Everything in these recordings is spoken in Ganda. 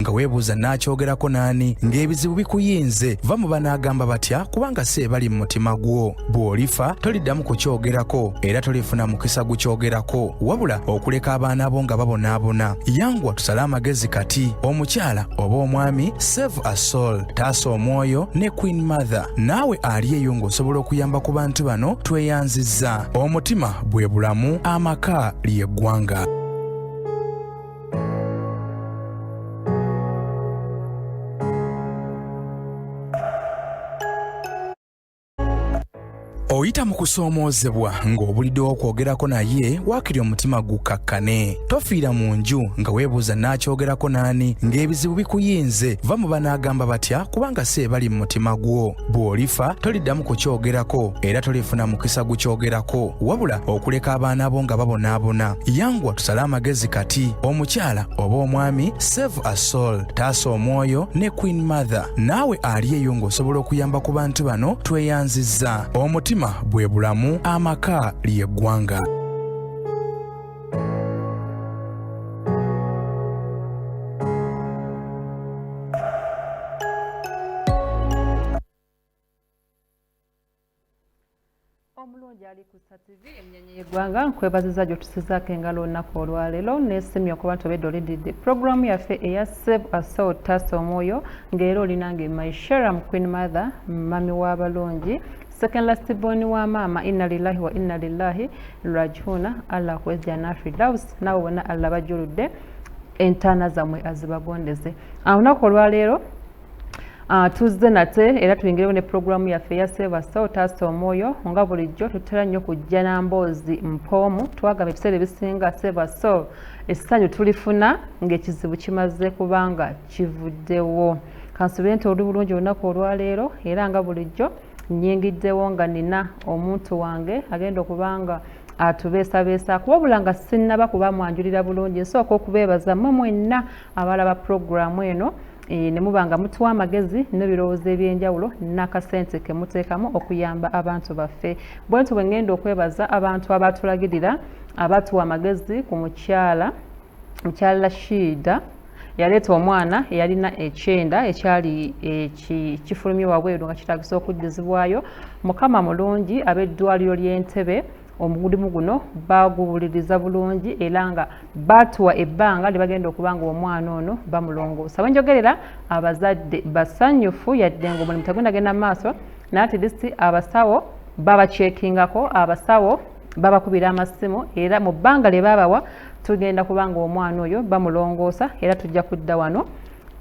nga weebuuza n'akyogerako naani ng'ebizibu bikuyinze va mu banaagamba batya kubanga si ebali mu mutima gwo bw'olifa toliddamu kukyogerako era tolifuna mukisa gukyogerako wabula okuleka abaana bo nga babonaabona yanguwa tusale amagezi kati omukyala oba omwami save a soul taasa omwoyo ne queen mother naawe ali eyo ng'osobola okuyamba ku bantu bano tweyanzizza omutima bwe bulamu amaka ly'eggwanga. Oyita mu kusoomoozebwa ng'obulidde okwogerako naye waakiri omutima gukakkane tofiira mu nju nga weebuuza n'akyogerako naani ng'ebizibu bikuyinze va mu banaagamba batya kubanga si ebali mu mutima gwo bw'olifa toliddamu kukyogerako era tolifuna mukisa gukyogerako wabula okuleka abaana bo nga babonaabona yanguwa tusale amagezi kati omukyala oba omwami save a soul taasa omwoyo ne queen mother naawe ali eyo ng'osobola okuyamba ku bantu bano tweyanzizza omutima bwe bulamu amaka ly'eggwanga. Omulungi ali ku TV emnyenye y'eggwanga nkwebaziza gyotusizaako engalo olunaku olwaleero neesimya okuba nti obedde olididde puroguramu yaffe eya Save a Soul taasa omwoyo ng'era olinange Maisharam Queen Mother mami w'abalungi second last born wa mama inna lillahi wa inna lillahi rajiuna Allah kwezja nafi daus nawe wona Allah bajuludde entana zamwe azibagondeze olunaku olwaleero tuzze nate era tuyingirewo ne puroguramu yaffe ya Save a Soul taasa omwoyo nga bulijjo tutera nnyo kujja na mboozi mpoomu twagamba ebiseera ebisinga Save a Soul essanyu tulifuna ng'ekizibu kimaze kubanga kivuddewo kansubire nti oli bulungi olunaku olwaleero era nga bulijjo nyingiddewo nga nina omuntu wange agenda okubanga atubeesabeesaako wabula nga sinnaba kuba mwanjulira bulungi nsooka okubeebaza mmwe mwenna abalaba puroguramu eno ne muba nga mutuwa amagezi n'ebirowoozo eby'enjawulo n'akasente ke muteekamu okuyamba abantu baffe bwentu bwe ngenda okwebaza abantu abatulagirira abatuwa amagezi ku mukyala Rashida yaleeta omwana eyalina ekyenda ekyali kifulumye wabweru nga kitagisa okuddizibwayo mukama mulungi ab'eddwaliro ly'Entebbe omugudimu guno baguwuliriza bulungi era nga batuwa ebbanga libagenda okubanga omwana ono bamulongoosa bwenjogerera abazadde basanyufu yadde ng'omulimu tegundagenda mu maaso naye ati disiti abasawo babakyekingako abasawo babakubira amasimu era mu bbanga lye babawa tugenda kubanga omwana oyo bamulongoosa era tujja kudda wano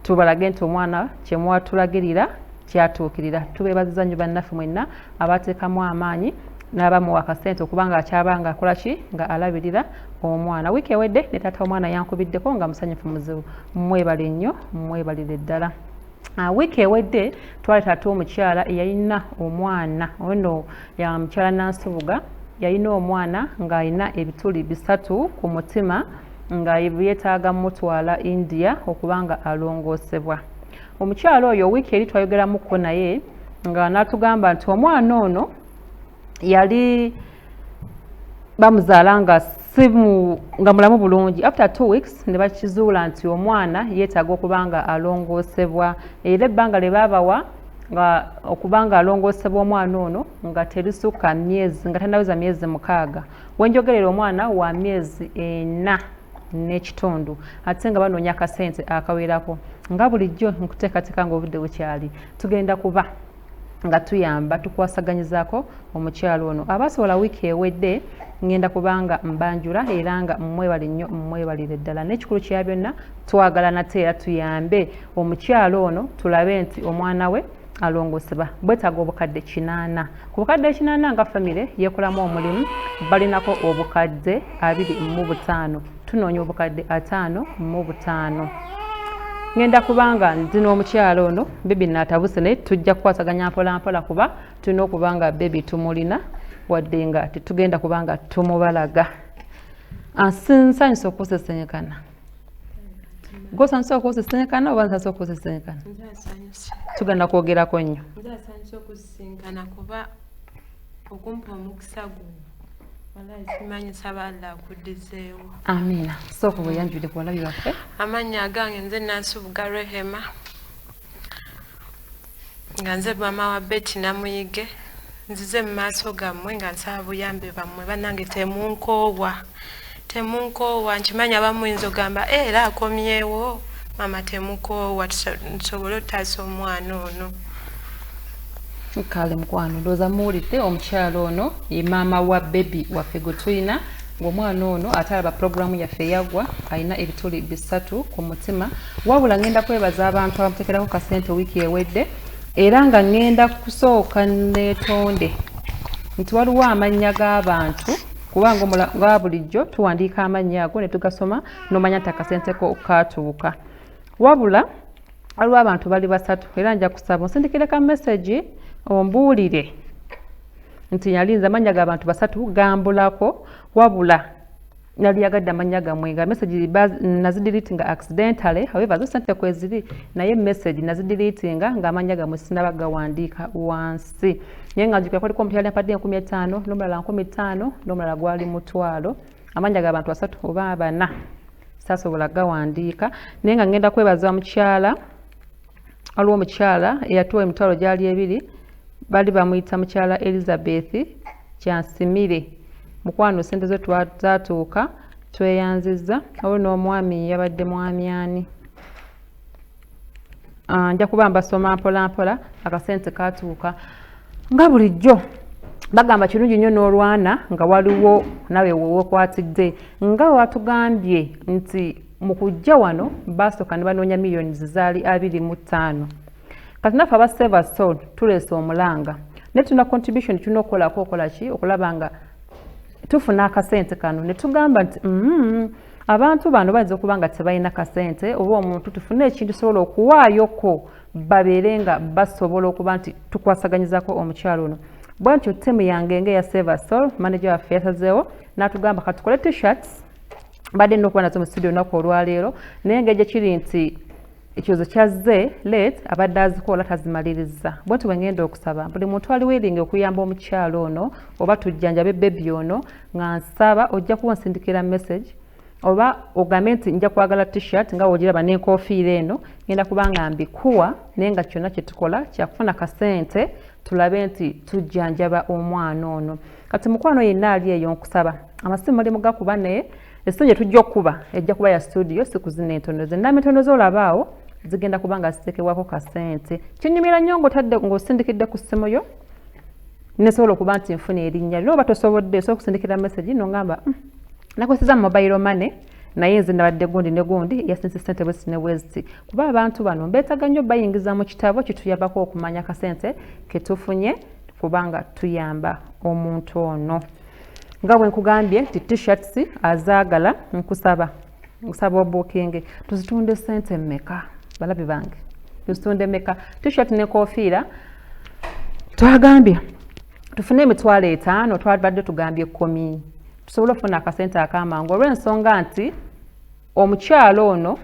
tubalage nti omwana kye mwatulagirira kyatuukirira tubeebaziza nnyo bannaffe mwenna abateekamu amaanyi n'abamuwa akasente okubanga akyabanga akola ki nga alabirira omwana wiiki ewedde ne taata omwana yankubiddeko nga musanyufu muzibu mwebale nnyo mwebalire ddala wiiki ewedde twali taata omukyala eyalina omwana ono ya mukyala Nansibuga yalina omwana ng'alina ebituli 3 ku mutima nga yeetaaga mutwala India okubanga alongoosebwa omukyala oyo wiiki eri twayogeramuko naye nga n'atugamba nti omwana ono yali bamuzaala nga nga mulamu bulungi after 2 weeks ne bakizuula nti omwana yeetaaga okubanga alongoosebwa era ebbanga lye baabawa nga okubanga alongoosebwa omwana ono nga terisukka myezi nga tannaweza myezi 6 wenjogerera omwana wa myezi 4 n'ekitundu ate nga banoonya akasente akawerako nga bulijjo nkuteekateeka ng'obudde bukyali tugenda kuba nga tuyamba tukwasaganyizaako omukyalo ono abasobola wiiki ewedde ngenda kubanga mbanjula era nga mmwebale nnyo mmwebalire ddala n'ekikulu kya byonna twagala nate era tuyambe omukyalo ono tulabe nti omwana we alongosebwa bwetaaga obukadde 8 ku bukadde 8 nga famire yeekolamu omulimu balinako obukadde 25 tunoonya obukadde 55 ngenda kubanga ndina omukyalo ono bebi natabuse naye tujja kukwasaganya mpola mpola kuba tulina okubanga bebi tumulina wadde nga tetugenda kubanga tumubalaga nsanyusa okusesenyekana gosanyusa okusesenyekana oba nsanyusa okusesenyekana tugenda kwogerako nnyo nsanyusa okusesenyekana kuba okumpa omukisa guno Simanyi sabala kudizeewo. Amina. Soko bweyanjudde ku balabi baffe. Amannya agange nze Nansubuga Rehema. Nga nze mama wa Betty Namuyige. Nzize mu maaso gammwe nga nsaba buyambe bammwe bannange temunkoowa nkimanyi abamuyinza ogamba era akomyewo mama temunkoowa nsobole otaasa omwana ono. Kale mukwano ndowooza muwulidde omukyala ono ye maama wa bebi waffe gwe tulina ng'omwana ono atalaba pulogulaamu yaffe eyagwa alina ebituli 3 ku mutima wabula ngenda kwebaza abantu abamuteekerako kasente wiiki ewedde era nga ngenda kusooka neetonde nti waliwo amannya g'abantu kubanga nga bulijjo tuwandiika amannya ago ne tugasoma n'omanya nti akasente ko kaatuuka wabula waliwo abantu bali 3 era nja kusaba onsindikire ka message ombuulire nti yalinza amannya g'abantu 3 gambulako wabula nali yagadde amannya gammwe nga message nazideletinga accidentally however zo sente kweziri naye message nazideletinga nga amannya gammwe sinaba gawandiika wansi naye nga njukira kwaliko omuntu yali ampadde 15 n'omulala 15 n'omulala gwali 1,000 amannya g'abantu 3 oba 4 saasobola gawandiika naye nga ngenda kwebaza mukyala waliwo omukyala eyatuwa emitwalo gyali 2 bali bamuyita mukyala Elizabeth Kyansimire mukwano sente zo twatuuka tweyanziza awo n'omwami yabadde mwami ani nja kuba mbasoma mpola akasente katuuka nga bulijjo bagamba kirungi nnyo n'olwana nga waliwo nawe wewekwatidde nga watugambye nti mu kujja wano basooka ne banoonya miliyoni zaali 25 kati naffe aba Save Soul tuleese omulanga ne tuna contribution tulina okukolako okola ki okulaba nga tufuna akasente kano ne tugamba nti abantu bano bayinza okuba nga tebalina kasente oba omuntu tufune ekintu sobola okuwaayoko babeere nga basobola okuba nti tukwasaganyizako omukyalo ono bwentyo ttiimu yange ng'eya Save Soul manager waffe yasazeewo n'atugamba katukole t-shirts badde nina okuba nazo mu studio olunaku olwaleero naye ng'egye kiri nti ekyozo kyazze late abadde azikola tazimaliriza bwentyo bwe ngenda okusaba buli muntu ali willing okuyamba omukyalo ono oba tujjanjabe bebi ono nga nsaba ojja kuba nsindikira message oba ogambe nti nja kwagala t-shirt nga wogiraba n'enkofiira eno ngenda kuba nga mbikuwa naye nga kyonna kye tukola kyakufuna kasente tulabe nti tujjanjaba omwana ono kati mukwano yenna ali eyo nkusaba amasimu mulimu gakuba naye esimu gye tujja okuba ejja kuba ya studio siku zino entono ze namitono z'olabaawo zigenda kuba nga ziteekebwako kasente kinyumira nnyo ng'osindikidde ku ssimu yo nesobola okuba nti nfuna erinnya lino oba tosobodde osobola okusindikira message nongamba nakozesa mobile money naye nze nabadde gundi ne gundi yasinze ssente bwesi ne bwezi kuba abantu bano mbeetaga nnyo bayingiza mu kitabo kituyambako okumanya kasente ketufunye kubanga tuyamba omuntu ono nga bwe nkugambye nti t-shirts azaagala nkusaba obuukinge tuzitunde ssente mmeka balabi bange tuzitunde mmeka t-shirt n'enkofiira twagambye tufune emitwalo 5 twabadde tugambye 10 tusobole okufuna akasente akamangu olw'ensonga nti omukyalo ono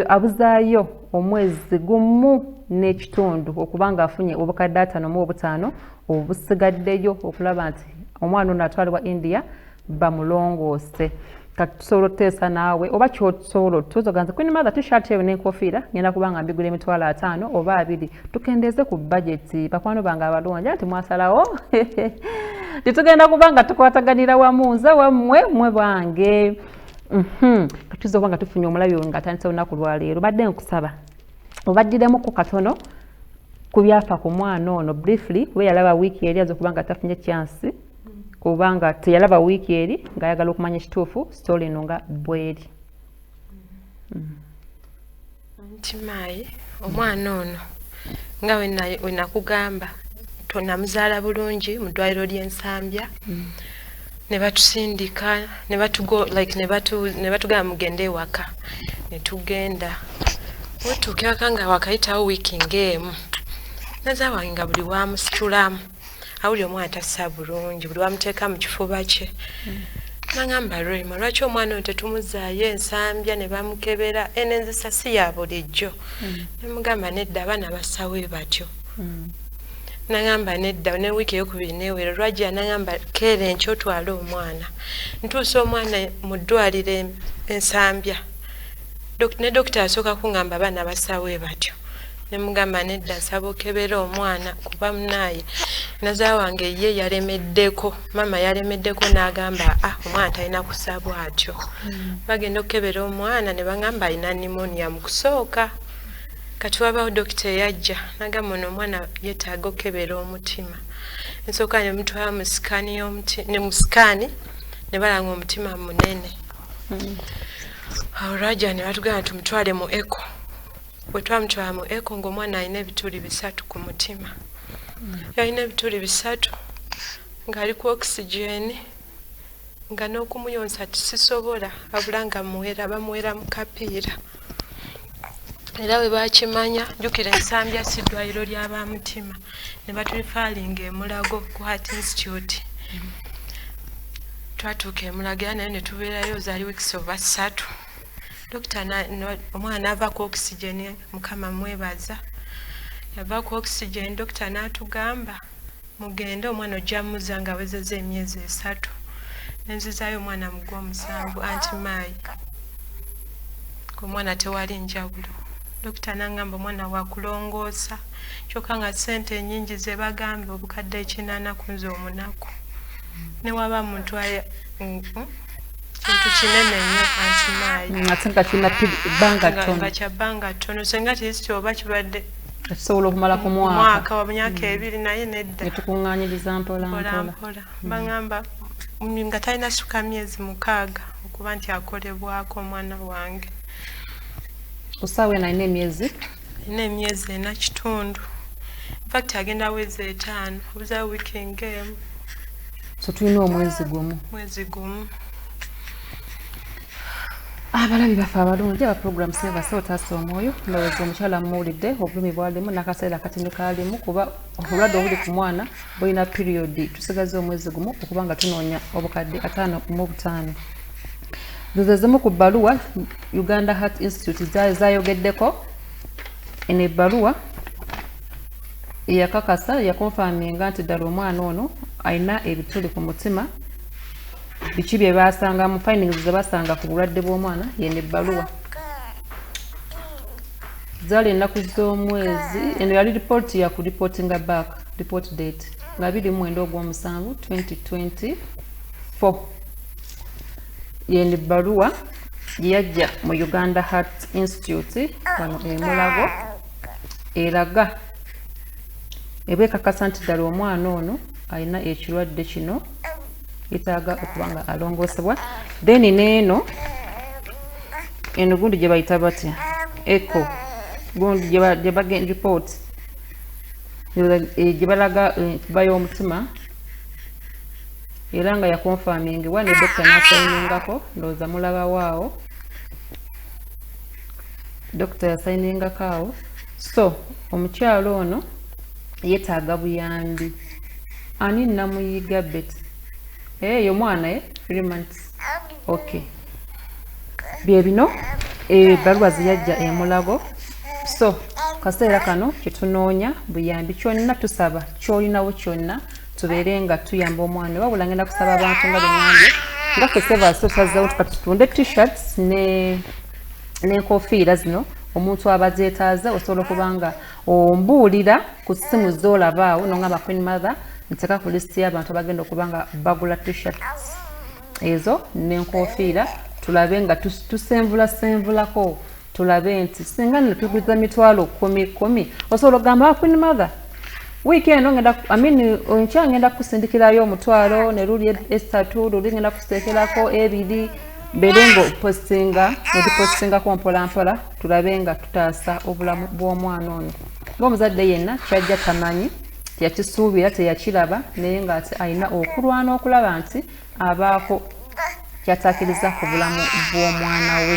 abuzaayo omwezi gumu n'ekitundu okuba nga afunye obukadde 5 obusigaddeyo okulaba nti omwana ono atwalibwa India bamulongoose kati tusobola okuteesa naawe oba kyosobola tuzoganze Queen Mother t-shirt eyo n'enkofiira ngenda kuba nga mbigula emitwalo 5 oba 2 tukendeeze ku budget bakwano bange abalungi ati mwasalawo titugenda kuba nga tukwataganira wamu nze wammwe mwe bange katuza okuba nga tufunye omulabi nga atandisa olunaku lwaleero badde nkusaba obaddiremu ku katono ku byafa ku mwana ono briefly kuba yalaba wiiki eri aza okuba nga tafunye chance kubanga teyalaba wiiki eri ng'ayagala okumanya ekituufu story eno nga bweri nti maayi omwana ono nga wenakugamba tonamuzaala bulungi mu ddwaliro ly'ensambya ne batusindika ne batugamba mugende ewaka ne tugenda wetuuka ewaka nga wakayitawo wiiki ng'emu naza wange nga buli wamusitulamu awuli omwana tassa bulungi buli wamuteeka mu kifuba kye nagamba Rema lwaki omwana ono tetumuzaayo ensambya ne bamukebera enenzisa si ya bulijjo nemugamba nedda abaana bassawe batyo nangamba nedda ne wiki eyokubiri newera lwajja nangamba keera enkya otwale omwana ntuusa omwana mu ddwaliro ensambya ne dokita asooka kuŋŋamba abaana basawe batyo ne mugamba nedda nsaba okebera omwana kuba munaaye nazaala wange ye yalemeddeko mama yalemeddeko n'agamba omwana talina kusabwa atyo bagenda okukebera omwana ne bagamba alina pneumonia mu kusooka kati wabaawo dokita eyajja n'agamba ono omwana yeetaaga okukebera omutima ensooka ne mutwala mu sikaani ne balanga omutima munene awo lwajja ne batugamba tumutwale mu eko bwe twamutwala mu eko ng'omwana alina ebituli 3 ku mutima yalina ebituli 3 ng'ali ku okisigeni nga n'okumuyonsa tisisobola abula nga bamuwera mu kapiira era bwe bakimanya jjukira ensambya si ddwaliro ly'abamutima ne batulifaalinga emulago ku Heart Institute twatuuka emulago era naye ne tubeerayo zaali weeks over 3 dokita omwana ava ku okisigeni mukama mwebaza yava ku okisigeni dokita n'atugamba mugende omwana ojja muzza nga awezezza emyezi 3 nenzizaayo omwana mu gw'omusanvu anti maayi omwana tewali njawulo dokita n'angamba omwana wakulongoosa kyokka nga ssente ennyingi ze bagamba obukadde 8 ku nze omunaku ne waba muntu kintu kinene nnyo anti maayi ate nga kirina bbanga ttono senga tirisiti oba kibadde kisobola okumala ku mwaka wa myaka 2 naye nedda netukuŋŋaanyiriza mpola bagamba nga talina suka myezi 6 okuba nti akolebwako omwana wange kusaawa eno alina emyezi 4 kitundu infact agenda wezi 5 obuzayo wiiki emu so tulina omwezi gumu abalabi baffe abalungi aba program sebasa otaasa omwoyo ndowooza omukyala muwulidde obulumi bwalimu n'akaseera akatini kaalimu kuba obulwadde obuli ku mwana bulina periodi tusigaze omwezi gumu okuba nga tunoonya obukadde 55 zizezimu ku bbaluwa Uganda Heart Institute zayogeddeko eno ebbaluwa eyakakasa yakonfaminga nti ddala omwana ono alina ebituli ku mutima biki bye basanga mu findings ze basanga ku bulwadde bw'omwana yene ebbaluwa zaali ennaku z'omwezi eno yali report ya ku reportinga back report date nga 27 ogw'omusanvu 2024 yene ebbaluwa yajja mu Uganda Heart Institute wano Mulago eraga ebwekakasa nti ddala omwana ono alina ekirwadde kino yetaaga okubanga alongoosebwa then neeno eno gundi gye bayita batya echo gundi gye bagenda report gye balaga kuba y'omutima era nga yakonfamingibwa ne dokita n'asayiningako ndowooza mulabawo awo dokita yasayiningako awo so omukyalo ono yetaaga buyambi ani namuyiga beti eyo mwana 3 months okay bye bino ebbaluwa ziyajja emulago so kaseera kano kyetunoonya buyambi kyonna tusaba kyolinawo kyonna tubeere nga tuyamba omwana wabula ngenda kusaba abantu nga beŋambye nga fesevasi osazeewo tukatutunde t-shirts n'enkofiira zino omuntu abazeetaaza osobola okuba nga ombuulira ku ssimu z'olabaawo nongamba Queen Mother nteka ku lisiti y'abantu abagenda okuba nga bagula t-shirts ezo n'enkofiira tulabe nga tusenvulako tulabe nti singa nno tuguza mitwalo 10 osobola okugamba Queen Mother wiiki eno onkya ngenda kusindikirayo omutwalo ne luli 3 luli ngenda kuteekerako 2 mbere ng'odipostingako mpolampola tulabe nga tutaasa obulamu bw'omwana ono ng'omuzadde yenna kyajja tamanyi teyakisuubira teyakiraba naye ng'ate alina okulwana okulaba nti abaako kyataakiriza ku bulamu bw'omwana we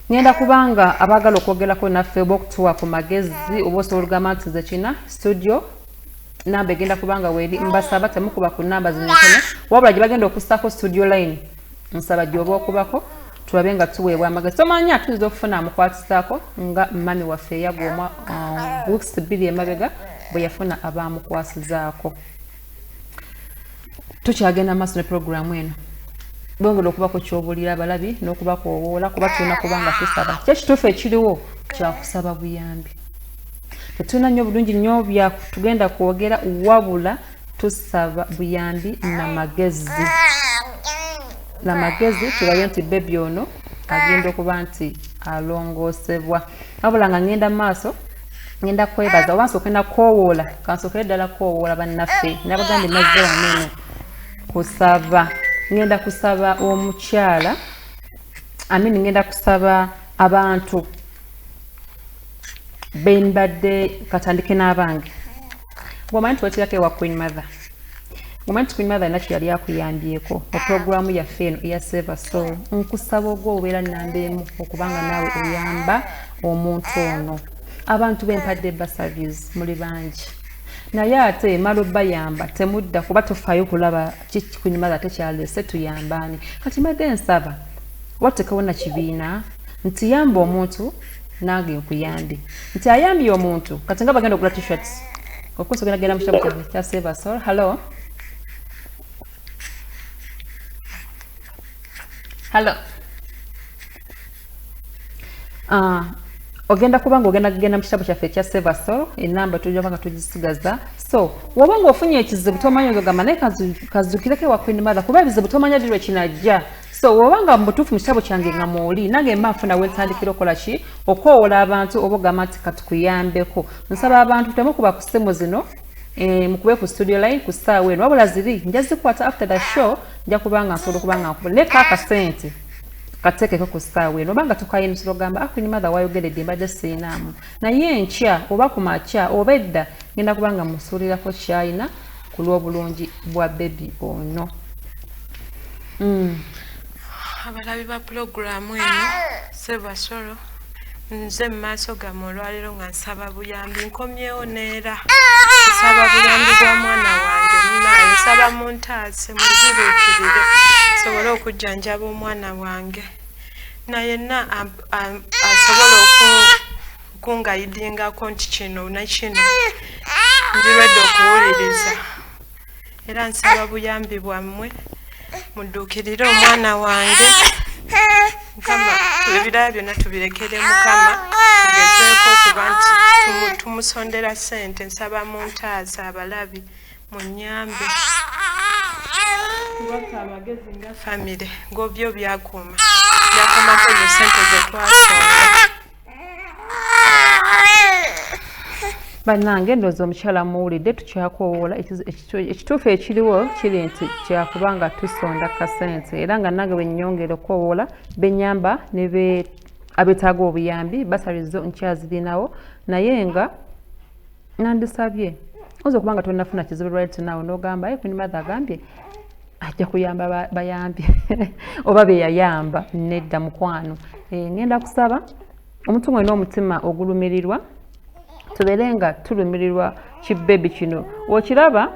ngenda kubanga abaagala okwogerako naffe oba okutuwa ku magezi oba osobola okugamba nti ze kina studio namba egenda kubanga weeri mbasaba temukuba ku namba zino ntono wabula gye bagenda okussako studio line nsaba gye oba okubako tulabe nga tuweebwa amagezi tomanya tuyinza okufuna amukwatisaako nga mami waffe eyagwa weeks 2 emabega bwe yafuna abamukwasizaako. Tukyagenda maaso ne programu eno bongera okubako kyobulira abalabi n'okubakoowoola kuba tulina kubanga tusaba kyekituufu ekiriwo kyakusaba buyambi. Tetulina nnyo bulungi nnyo byatugenda kwogera wabula tusaba buyambi namagezi tulabe nti bebi ono agenda okuba nti alongoosebwa. Wabula nga ngenda mu maaso ngenda kwebaza oba nsooka na koowoola kansookere ddala koowoola bannaffe nabagambye mazze wano kusaba. Ngenda kusaba omukyala ngenda kusaba abantu benbadde katandike n'abange. Gwomanyi tuwatirako ewa Queen Mother. Gwomanyi Queen Mother nakyo yali akuyambyeko oproguramu yaffe eno eya Save a Soul. Nkusaba ogwo obeera nnamba emu okubanga naawe oyamba omuntu ono. Abantu bempadde basavies muli bangi. Naye ate mala bayamba temudda kuba tufaayo kulaba Queen Mother tekyalese tuyambaani. Kati mbadde nsaba watekawo na kibiina nti yamba omuntu nange nkuyambi. Nti ayambi omuntu kati nga bagenda okugula t-shirts. Okuso genda mu kitabo kya Save a Soul. Hello. Ogenda kubanga ogenda mu kitabo kyaffe ekya Save a Soul enamba tujjanga tugisigaza. So wabanga ofunye ekizibu tomanyi ogamba naye kazukireko ewa Queen Mother kuba ebizibu tomanya dirwe kinajja. So wabanga mbutuufu mu kitabo kyange nga mwoli nange mba nfuna wentandikira okola ki okwowola abantu oba ogamba nti katukuyambeko. Nsaba abantu temukuba ku ssimu zino mukube ku studio line ku ssaawa eno wabula ziri nja zikwata after the show nja kubanga nsobola okubanga nkuba ne kaakasente katekeko ku ssaawa eno obanga tukayinisira ogamba Queen Mother wayogeredde mbadde siinaamu naye enkya oba ku makya oba edda ngenda kubanga musuulirako kyayina ku lw'obulungi bwa bebi ono. Abalabi ba programu eno Save a Soul nze mu maaso gammwe olwaleero nga nsaba buyambi nkomyewo neera nsaba buyambi bwa mwana wange munaye nsaba muntaase muziruukirire nsobole okujjanjaba omwana wange naye asobola okungayidingako nti kino nakino ndirwedde okuwuliriza era nsaba buyambi bwammwe mudduukirire omwana wange. Mukama ebirala byonna tubirekere Mukama tugezeeko okuba nti tumusondera ssente. Nsaba muntaasa abalabi munnyambe kubaka amagezi nga famire ng'obyo byakuuma byakumako ezo ssente ze twasonda. Bannange ndowooza omukyala muwulidde tukyakoowoola ekituufu ekiriwo kiri nti kyakubanga tusonda kasente era nga nange bwennyongera okwowola benyamba ne abetaaga obuyambi basalizo nkyazirinawo naye nga nandisabye oyinza okubanga tonnafuna kizibu right now n'ogamba Queen Mother agambye ajja kuyamba bayambi oba beyayamba nedda mukwano. Ngenda kusaba omuntu mwena omutima ogulumirirwa tubeere nga tulumirirwa kibebi kino okiraba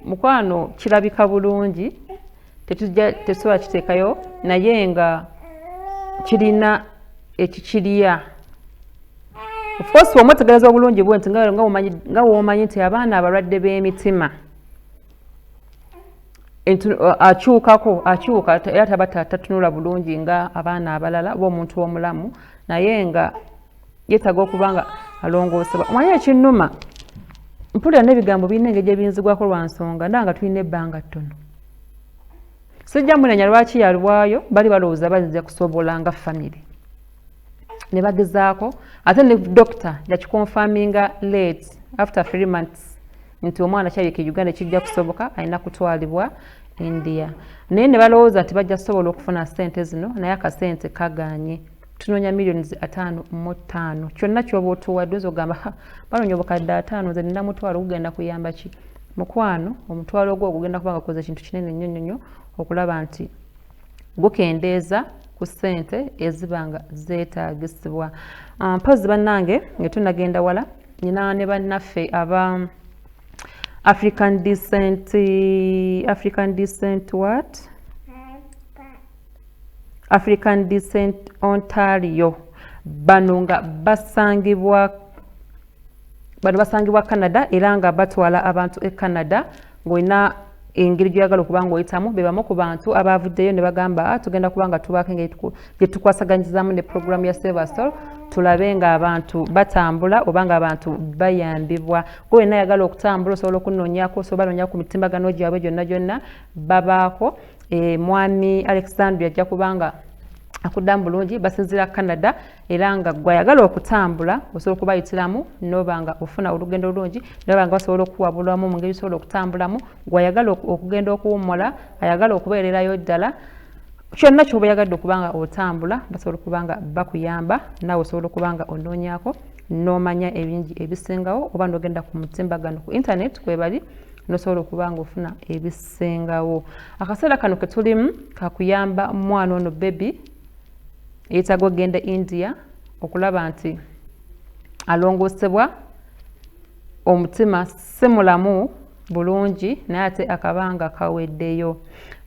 mukwano kirabika bulungi tetusobola kiteekayo naye nga kirina ekikirya. Of course wamwetegereza obulungi bwe nti nga womanyi nti abaana abalwadde b'emitima akyuka era taba tatunula bulungi nga abaana abalala oba omuntu omulamu naye nga yeetaaga okubanga alongoosebwa. Omanye ekinnuma mpulira n'ebigambo birina engeri gye biyinzibwako lwa nsonga ndanga tulina ebbanga ttono. Sijja munenya lwaki yalwayo bali balowooza bayinza kusobola nga famire ne bagezaako ate ne doctor yakikonfaminga late after 3 months nti omwana kyayika Uganda kijja kusoboka alina kutwalibwa India naye ne balowooza nti bajja kusobola okufuna ssente zino naye akasente kaganye. Tunoonya millions 5.5 kyonna kyoba otuwadde ozogamba banoonya obukadde 5 nze nina mutwalo gugenda kuyamba ki mukwano omutwalo ogwo gugenda kubanga koza kintu kinene nnyo nnyo okulaba nti gukendeeza ku ssente ezibanga zeetaagisibwa. Mpozi bannange nga tunagenda wala nina ne bannaffe aba African Descent Ontario bano nga basangibwa bano basangibwa Canada era nga batwala abantu e Canada ng'olina engeri gy'oyagala okuba ng'oyitamu be bamu ku bantu abaavuddeyo ne bagamba tugenda kuba nga tubaako engeri gye tukwasaganyizaamu ne programu ya Save a Soul tulabe ng'abantu batambula oba ng'abantu bayambibwa gwe wenna ayagala okutambula osobola okunoonyaako osobola banoonya ku mitimbagano gyabwe gyonna babaako mwami Alexandria ajja kubanga akuddamu bulungi basinzira Canada era nga gwayagala okutambula osobola okubayitiramu noba nga ofuna olugendo olungi noba nga basobola okuwabulamu mu ngeri osobola okutambulamu gwayagala okugenda okuwummula ayagala okubeererayo ddala kyonna ky'oba oyagadde okuba nga otambula basobola okuba nga bakuyamba naawe osobola okuba nga onoonyaako n'omanya ebingi ebisingawo oba n'ogenda ku mutimbagano ku internet kwebali nosobola okuba nga ofuna ebisingawo akaseera kano ke tulimu kakuyamba mwana ono baby yeetaaga ogenda India okulaba nti alongoosebwa omutima si mulamu bulungi naye ate akabanga kaweddeyo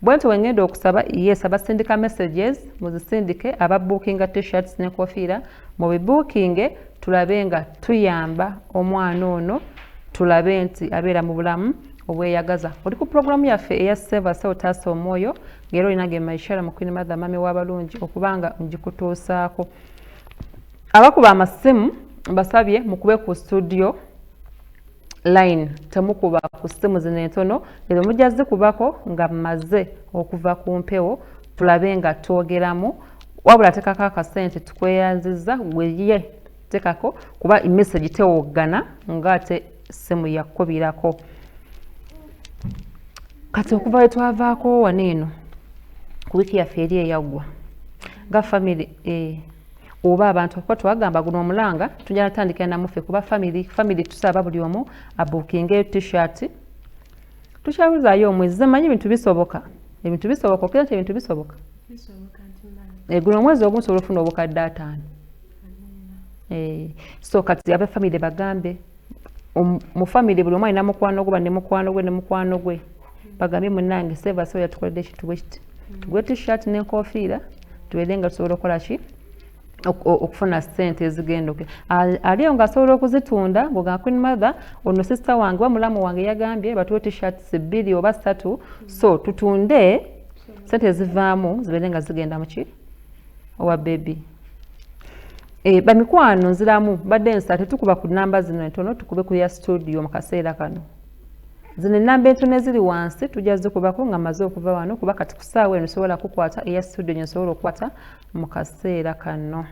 bwentyo wengenda okusaba yes abasindika messages muzisindike ababookinga t-shirts n'enkofiira mu bibookinge tulabe nga tuyamba omwana ono tulabe nti abeera mu bulamu obweyagaza oli ku programu yaffe eya Save a Soul taasa omwoyo ng'era olinage maishara mu Queen Mother mami w'abalungi okubanga ngikutuusaako abakuba amasimu basabye mukube ku studio line temukuba ku simu zino entono era mujja zikubako nga mmaze okuva ku mpewo tulabe nga twogeramu wabula tekako akasente tukweyanziza gweye tekako kuba message tewoggana ng'ate simu yakubirako kati okuva we twavaako wano eno ku wiiki yaffe eri eyaggwa nga family oba abantu kuba twagamba guno omulanga tujja natandikira namuffe kuba family tusaba buli omu abuukinga t-shirt tukyabuzaayo omwezi zemanyi ebintu bisoboka okira nti ebintu bisoboka guno omwezi ogu nsobola ofuna obukadde 5 so kati abe family bagambe mu family buli omu alina mukwano gwe ne mukwano gwe bagambye munnange Save a Soul yatukoledde ekintu bwe kiti tugwe t-shirt n'enkofiira tubeere nga tusobola okukola ki okufuna ssente ezigenda aliyo ng'asobola okuzitunda ng'oga Queen Mother ono sister wange mulamu wange yagambye batuwe t-shirts 2 oba 3 so tutunde ssente ezivaamu zibeere nga zigenda mu ki owa baby bamikwano nziramu badde nsa tetukuba ku namba zino entono tukube ku ya studio mu kaseera kano zino enamba entono eziri wansi tujja zikubako nga maze okuva wano kuba kati ku ssaawa eno sobola kukwata eya studio nyo nsobola okukwata mu kaseera kano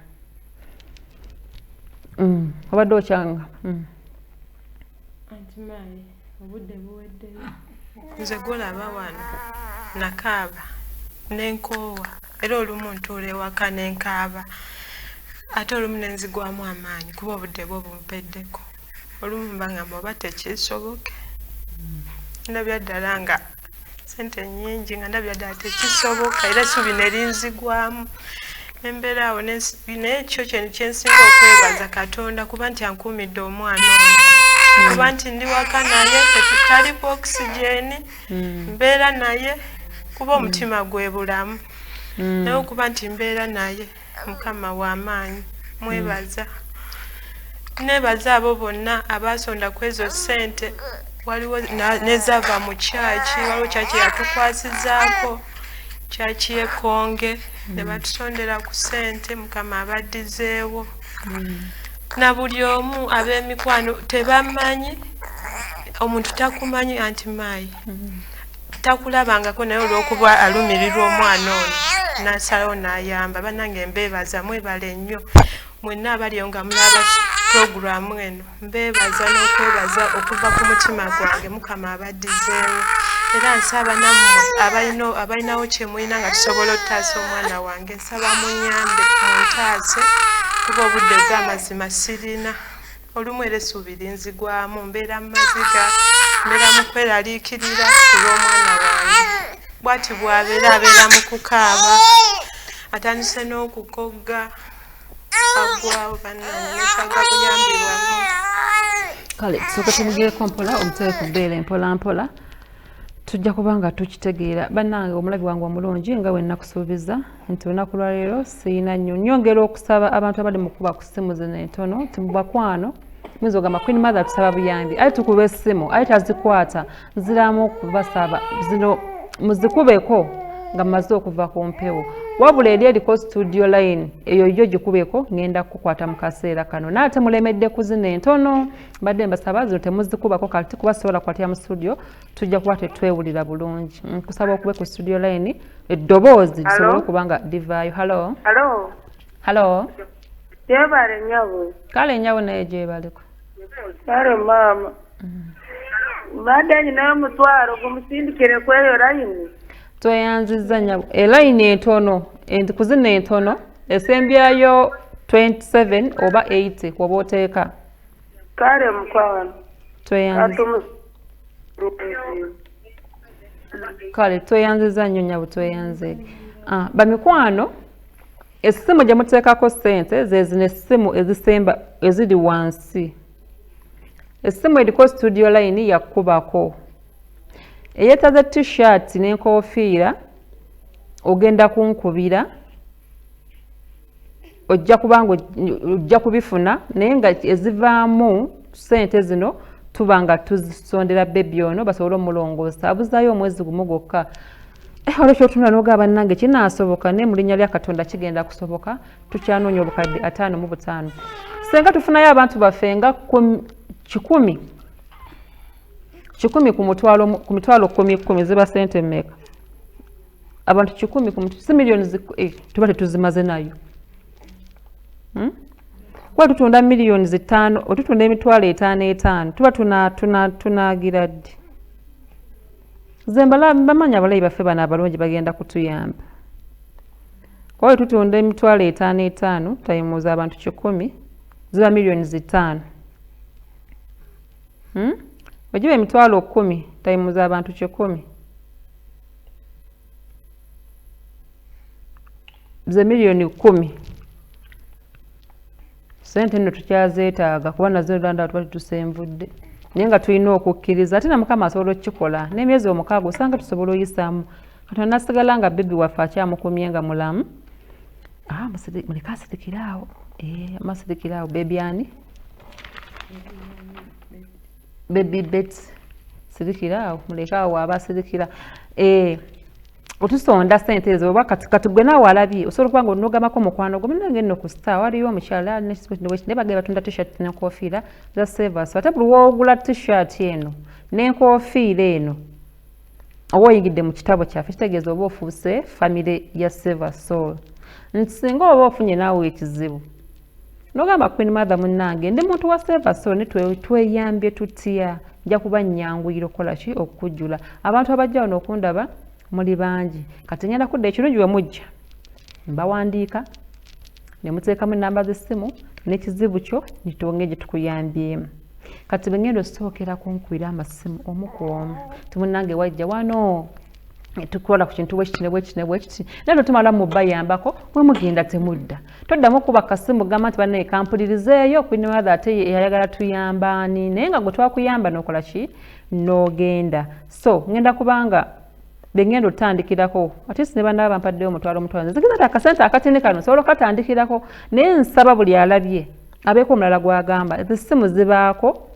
obadde okyanga anti mayi obudde buweddeyo nze golaba wano nakaaba n'enkoowa era olumu ntuula ewaka n'enkaaba ate olumu nenzigwamu amaanyi kuba obudde bwo bumpeddeko olumu mbangamba oba tekisoboke ndabya ddala nga sente nnyingi nga ndabya ddala tekisoboka era subi ne linzigwamu embeera awo naye kyo kyensinga okwebaza Katonda kuba nti ankuumidde omwana ono kuba nti ndi waka naye tetutaliku oxygeni mbeera naye kuba omutima gwe bulamu naye okuba nti mbeera naye Mukama w'amaanyi mwebaza nebaza abo bonna abasonda ku ezo ssente waliwo nezava mu kyaki waliwo kyaki yatukwasizaako kyaki y'Ekonge ne batusondera ku ssente Mukama abaddizeewo na buli omu ab'emikwano tebamanyi omuntu takumanyi anti maayi takulabangako naye olw'okuba alumirirwa omwana ono n'asalawo n'ayamba bannange mbeebaza mwebale nnyo mwenna abaliyo nga mulaba puroguramu eno mbeebaza n'okwebaza okuva ku mutima gwange Mukama abaddizeewo era nsaba nammwe abalinawo kye mulina nga tusobola ottaasa omwana wange nsaba munyambe muntaase kuba obudde bw'amazima sirina olumu era essuubi linzigwamu mbeera mu maziga mbeera mu kweraliikirira ku lw'omwana wange bw'ati bw'abeera abeera mu kukaaba atandise n'okukogga agwawo bannange neetaaga kuyambibwamu kale tusooka tumugireko mpola omutebe ku bbeera empolampola tujja kuba nga tukitegeera bannange omulabi wange omulungi nga bwe nnakusuubiza nti olunaku lwaleero siyina nnyo nyongera okusaba abantu abali mu kuba ku ssimu zino entono ti mu bakwano mwizo gamba Queen Mother tusaba buyambi ali tukube essimu ali tazikwata nziramu kubasaba zino muzikubeko nga maze okuva ku mpewo wabula eri eriko studio line eyo yo gikubeko ngenda kukwata mu kaseera kano naate mulemedde kuzina entono mbadde mbasaba zino temuzikubako kati kuba sobola kwatira mu studio tujja kuba tetwewulira bulungi kusaba okube ku studio line eddoboozi lisobole okuba nga livaayo halo Yebale nyabo. Kale nyabo naye gyebaleko. Kale mama. Mbadde nyina mutwaro gumusindikire kweyo line. Tweyanziza nyabo. Line entono, kuzina entono, esembyayo 27 oba 80 oba oteeka. Kale mukwano. Tweyanziza. Kale tweyanziza nnyo nyabo tweyanze. Bamikwano essimu gye muteekako ssente ze zino essimu ezisemba eziri wansi. Essimu eriko studio line yakubako. Eyeetaze t-shirt n'enkofiira ogenda kunkubira ojja kubanga ojja kubifuna naye nga ezivaamu ssente zino tuba nga tuzisondera bebi ono basobole omulongoosa abuzaayo omwezi gumu gwokka. Olwekyo otunula n'ogamba nange kinaasoboka ne mu linnya lya Katonda kigenda kusoboka tukyanoonya obukadde 55. Senga tufunayo abantu baffe nga 10 ku mitwalo 10 ziba ssente mmeka? Abantu 10 ku si miliyoni tuba tetuzimaze nayo. Kuba tutunda miliyoni 5 otutunda emitwalo 5 tuba tunaagira ddi? Zembala bamanya abalayi baffe bano abalungi bagenda kutuyamba. Kwa hiyo tutunda emitwalo 5 tayimuza abantu 10 ziba miliyoni 5. Bajiba emitwalo 10 tayimuza abantu 10 ze miliyoni 10. Sente nno tukyazeetaaga kuba nazo Uganda tuba tusenvudde. Naye nga tulina okukkiriza ate na Mukama asobola okukikola n'emyezi 6 osanga tusobola oyisaamu Katonda nasigala nga bebi waffe akyamukumye nga mulamu. Muleka asirikiraawo amasirikiraawo bebi ani bebi bet sirikiraawo mulekaawo aba asirikira otusonda ssente ezo oba kati gwe naawe alabye osobola okuba nga onogamako mukwano gwo nange nno ku star waliyo omukyala ne bagenda batunda t-shirt n'enkofiira za Savers ate buli woogula t-shirt eno n'enkofiira eno oba oyingidde mu kitabo kyaffe kitegeeza oba ofuuse famire ya Savers nti singa oba ofunye naawe ekizibu n'ogamba Queen Mother munnange ndi muntu wa Savers ne tweyambye tutya nja kuba nnyanguyira okukola ki okukujjula abantu abajja wano okundaba muli bangi kati ngenda kudda ekirungi we mujja mbawandiika ne muteekamu ennamba z'essimu n'ekizibu kyo nitonge gye tukuyambyemu kati bengenda osookera kunkubira amasimu omu ku omu timunnange wajja wano tukola ku kintu bwekiti naye tumala mubayambako mwe mugenda temudda toddamu kuba kasimu gamba nti bannaye kampulirizeeyo Queen Mother ate yayagala tuyambaani naye nga gwe twakuyamba n'okola ki n'ogenda so ngenda kubanga bengenda otandikirako ate ne bannaba bampaddeyo omutwalo omutwalo nzigeza akasente akatini kano sobola okatandikirako naye nsaba buli alabye abeeko omulala gwagamba essimu zibaako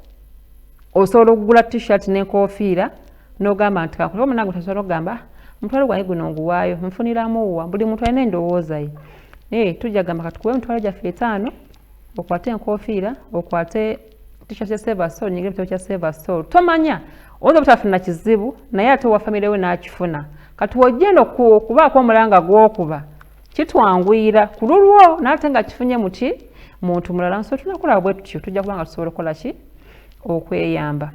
osobola okugula t-shirt n'enkofiira n'ogamba nti kakuba omunange tasobola okugamba omutwalo gwange guno nguwaayo nfuniramu wa buli muntu alina endowooza ye tujja gamba katukuwe emitwalo gyaffe 5 okwate enkofiira okwate t-shirt ya Savers nyingira ebitabo kya Savers tomanya oza butafuna kizibu naye ate wa famire we n'akifuna kati wojjenda okubaako omulanga gw'okuba kitwanguyira ku lulwo n'ate nga kifunye muti muntu mulala nso tunakola bwe tutyo tujja kuba nga tusobola okukola ki okweyamba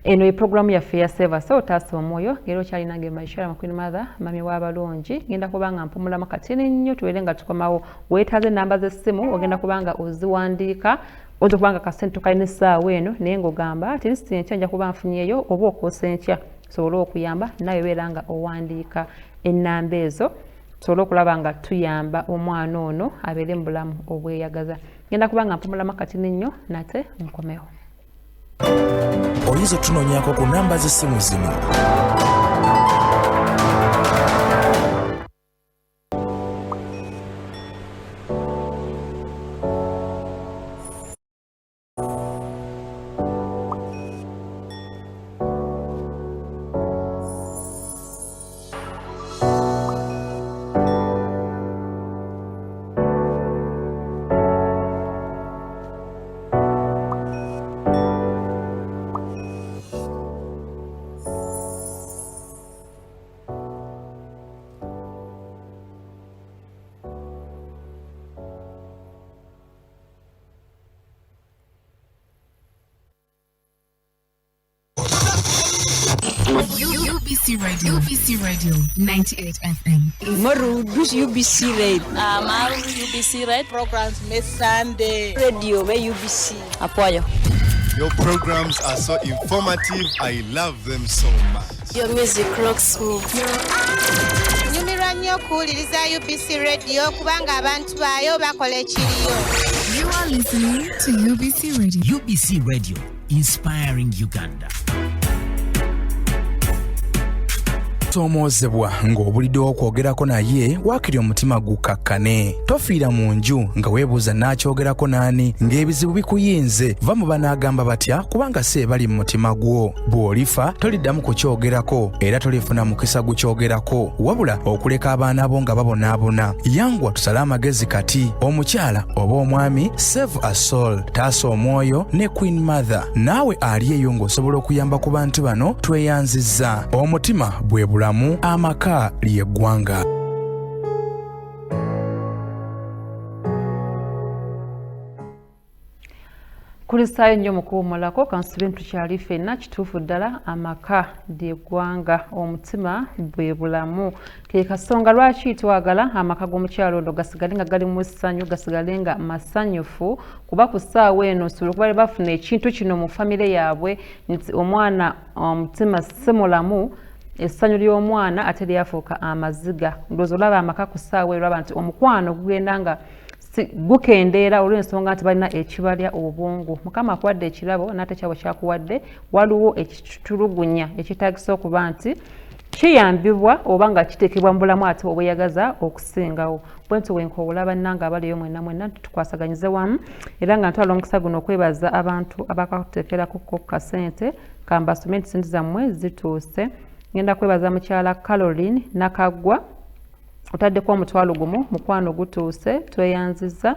eno programu yaffe ya Savers otaasa omwoyo ngeri okyalinange Maishara Queen Mother mami w'abalungi ngenda kuba nga mpumulamu katini nnyo tubeere nga tukomawo weetaaze ennamba z'essimu ogenda kuba nga oziwandiika ozo kubanga kasente kalina essaawa eno naye ng'ogamba ati lisiti enkya nja kuba nfunyeeyo oba okwosa enkya tusobole okuyamba nawe beera nga owandiika ennamba ezo tusobole okulaba nga tuyamba omwana ono abeere mu bulamu obweyagaza ngenda kuba nga mpumulamu katini nnyo nate nkomewo oyinza otunoonyako ku namba z'essimu zino UBC Radio 98 FM. Maru UBC Radio. Maru UBC Radio. Programs Miss Sunday. Radio where UBC. Apoyo. Your programs are so informative. I love them so much. Your music rocks me. Nyumira nnyo kuwuliriza UBC Radio kubanga abantu bayo bakola ekiriyo. You are listening to UBC Radio. UBC Radio, inspiring Uganda. Tomozebwa ng'obulidde okwogerako naye waakiri omutima gukakkane. Tofiira mu nju nga weebuuza n'akyogerako n'ani ng'ebizibu bikuyinze. Va mu banaagamba batya kubanga si ebali mu mutima gwo. Bw'olifa toliddamu kukyogerako era tolifuna mukisa gukyogerako wabula okuleka abaana bo nga babonaabona. Yangwa tusale amagezi kati. Omukyala oba omwami Save a Soul, taasa omwoyo ne Queen Mother. Naawe ali eyo ng'osobola okuyamba ku bantu bano tweyanzizza. Omutima bwe bulamu, amaka ly'eggwanga. Kulisaayo nnyo mu kuwummulako kansube tukyali ffenna kituufu ddala amaka ly'eggwanga, omutima bwe bulamu. Ke kasonga lwaki twagala amaka g'omukyalo ono gasigale nga gali mu ssanyu, gasigale nga masanyufu, kuba ku ssaawa eno nsobola okuba bafuna ekintu kino mu famire yaabwe nti omwana omutima si mulamu, essanyu ly'omwana ate lyafuuka amaziga. Ndowooza olaba amaka ku ssaawa olaba nti omukwano gugenda nga gukendeera olw'ensonga nti balina ekibalya obwongo. Mukama akuwadde ekirabo n'ate kyabo kyakuwadde, waliwo ekitulugunya ekitaagisa okuba nti kiyambibwa oba nga kiteekebwa mu bulamu ate obweyagaza okusingawo. Bwentyo bwenkowola bannange abaliyo mwenna tukwasaganyize wamu era nga ntwala omukisa guno okwebaza abantu abakateekerako kasente kambasome nti sente zammwe zituuse. Ngenda kwebaza mukyala Caroline Nakagwa otaddeko omutwalo gumu, mukwano gutuuse, tweyanziza.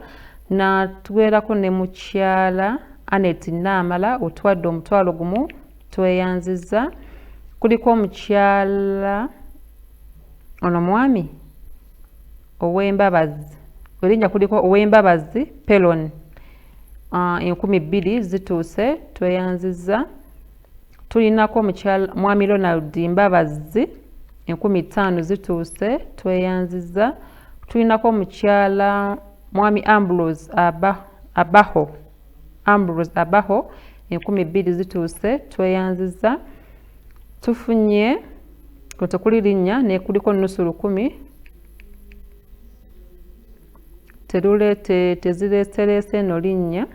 Natuweerako ne mukyala Anet Namala otwadde omutwalo gumu, tweyanziza. Kuliko omukyala ono mwami ow'embabazi, erinnya kuliko ow'embabazi Pelon, 20,000 zituuse, tweyanziza. Tulinako omukyala mwami Ronald Mbabazi 15,000 zituuse, tweyanziza. Tulinako omukyala mwami Ambrose Abaho 20,000 zituuse, tweyanziza. Tufunye kuli linnya ne kuliko nusu 10,000 tezireeserese no linnya,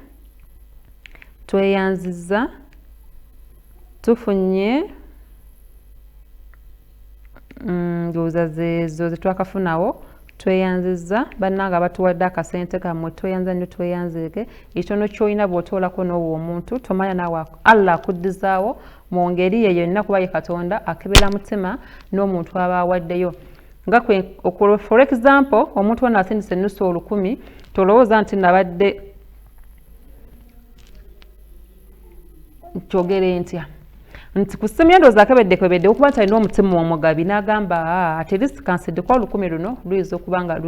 tweyanziza. Tufunye ndowooza zezo zetwakafunawo, tweyanziza. Bannange abatuwadde akasente kammwe tweyanza nnyo, tweyanzeege. Ekitono ky'olina bw'otoolako n'owa omuntu tomanya naawe Allah akuddizaawo mu ngeri ye yonna kuba ye Katonda akebera mutima n'omuntu aba awaddeyo. Nga for example omuntu ono asindise ennusu 10,000 tolowooza nti nabadde kyogere ntya nti kusemya ndowooza akebedde okuba nti alina omutima omugabi n'agamba ate lisikansiddeko 10,000 luno luyinza okuba nga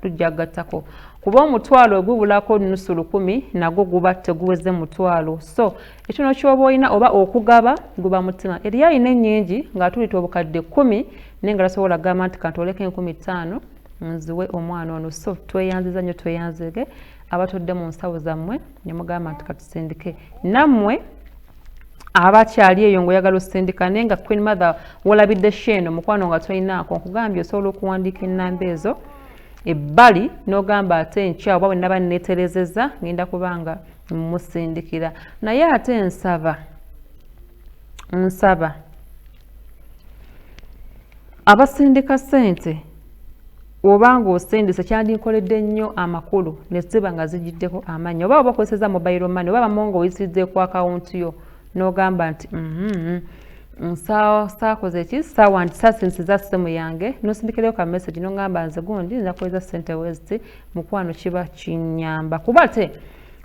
lujja gattako kuba omutwalo ogubulako nusu 10,000 nagwo guba teguweze mutwalo. So ekitono ky'oba olina oba okugaba guba mutima. Eriyo alina ennyingi ng'atulita obukadde 10 naye nga tasobola gamba nti kantoleko 15,000 nziwe omwana ono. So tweyanziza nnyo, tweyanzeege. Abatodde mu nsawo zammwe ne mugamba nti katusindike. Nammwe abakyali eyo ng'oyagala osindika naye nga Queen Mother wolabidde sheno mukwano nga tolinaako, nkugambye osobola okuwandiika ennamba ezo ebbali n'ogamba ate enkya oba bwe naba nneeterezeza ngenda kubanga musindikira. Naye ate nsaba abasindika ssente oba ng'osindise kyandinkoledde nnyo amakulu ne ziba nga zigiddeko amannya oba obakozeseza mobile money oba bamu ng'oyisiddeko akawunti yo n'ogamba nti saakoze eki saasinziza ssimu yange n'osindikirayo ka message n'ogamba nze gundi nzakoleza ssente weziti mukwano kiba kinyamba kuba te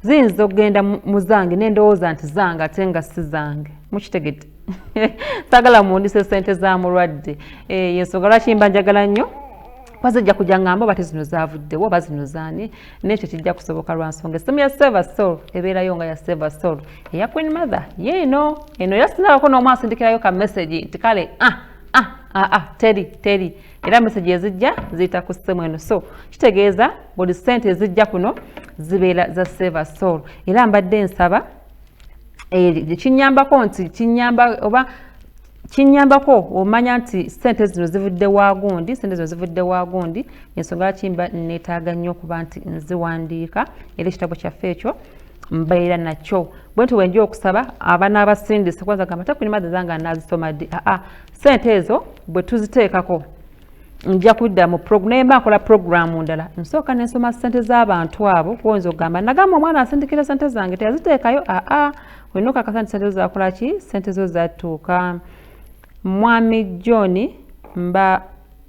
ziyinza okugenda mu zange n'endowooza nti zange ate nga si zange. Mukitegedde saagala mundise ssente za mulwadde yensonga lwaki mba njagala nnyo bazijja kujja ngamba bati zino zavuddewo oba zino zaani n'ekyo kijja kusoboka lwa nsonga essimu ya Save a Soul ebeerayo nga ya Save a Soul eya Queen Mother yeeno eno yasinabako n'omwasindikirayo ka message nti kale teri era message ezijja ziyita ku ssimu eno so kitegeeza buli ssente ezijja kuno zibeera za Save a Soul era mbadde nsaba kinyambako nti kinyambako omanya nti ssente zino zivudde wa gundi ensonga lwaki mba neetaaga nnyo okuba nti nziwandiika era ekitabo kyaffe ekyo mbeera nakyo bwentyo wenjira okusaba abaana abasindise kwanza gamba tekuli madde zange nazisoma ddi ssente ezo bwe tuziteekako nja kudda mu nemba nkola programu ndala nsooka nensoma ssente z'abantu abo kuwonza okugamba nagamba omwana asindikira ssente zange teyaziteekayo olina okakasa nti ssente zo zakola ki ssente zo zatuuka mwami John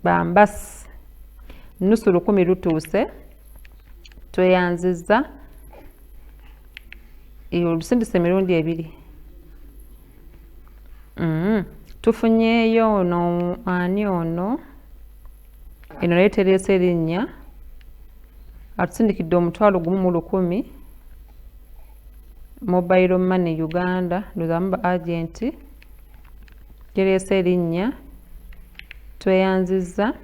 bambasi nusu 100 lutuuse tweyanziza olusindise emirundi 2 tufunyeeyo ono ani ono eno naye tereese erinnya atusindikidde $1,100 mobile money Uganda ndozamba agenti tereese erinnya tweyanziza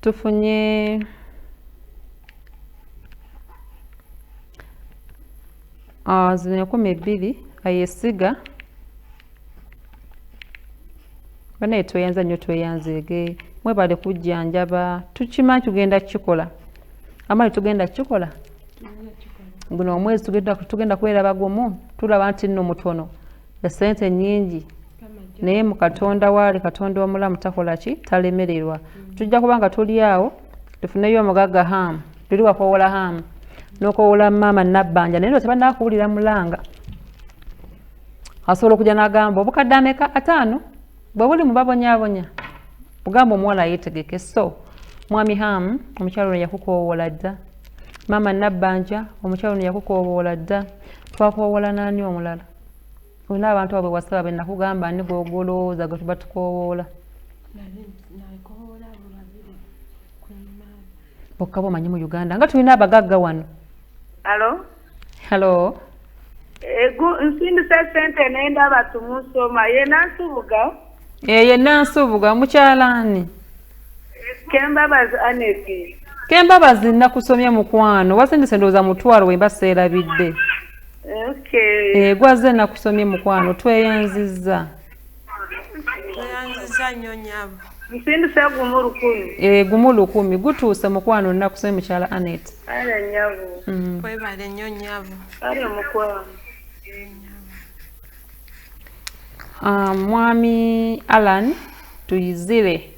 tufunye zino 200 ayesiga banaye tweyanza nnyo tweyanzeege mwebale kujjanjaba tukimanyi tugenda kukikola amali tugenda kukikola guno omwezi tugenda kubeera bagumu tulaba nti nno mutono esente nnyingi naye mu Katonda waali Katonda omulamu takola ki talemererwa tujja kubanga tuli awo tufuneyo omugagga hamu tuli wakowola hamu n'okowola maama nabbanja naye tebanakuwulira mulanga asobola okujja n'agamba obukadde ameka 5 bwe buli mubabonyabonya bugamba omuwala yeetegeke so mwami hamu omukyalo ono yakukoowola dda maama nabbanja omukyalo ono yakukoowola dda twakoowola n'ani omulala olina abantu abo wasaba be nakugamba ani gwogolowooza gwe tuba tukoowoola bokka bomanyi mu Uganda nga tulina abagagga wano Hello nsindise sente nendaba tumusoma yenansubuga yenansubuga mukyalaani Kembabazi Aneti Kembabazi nakusomye mukwano wasindise ndowooza mutwalo wemba seerabidde gwaze nakusomye mukwano tweyanziza nnyo nyabo nsindise gumu 100 gutuuse mukwano nakusomye mukyala Anet webale nnyo nyabo mwami Alan tuyizire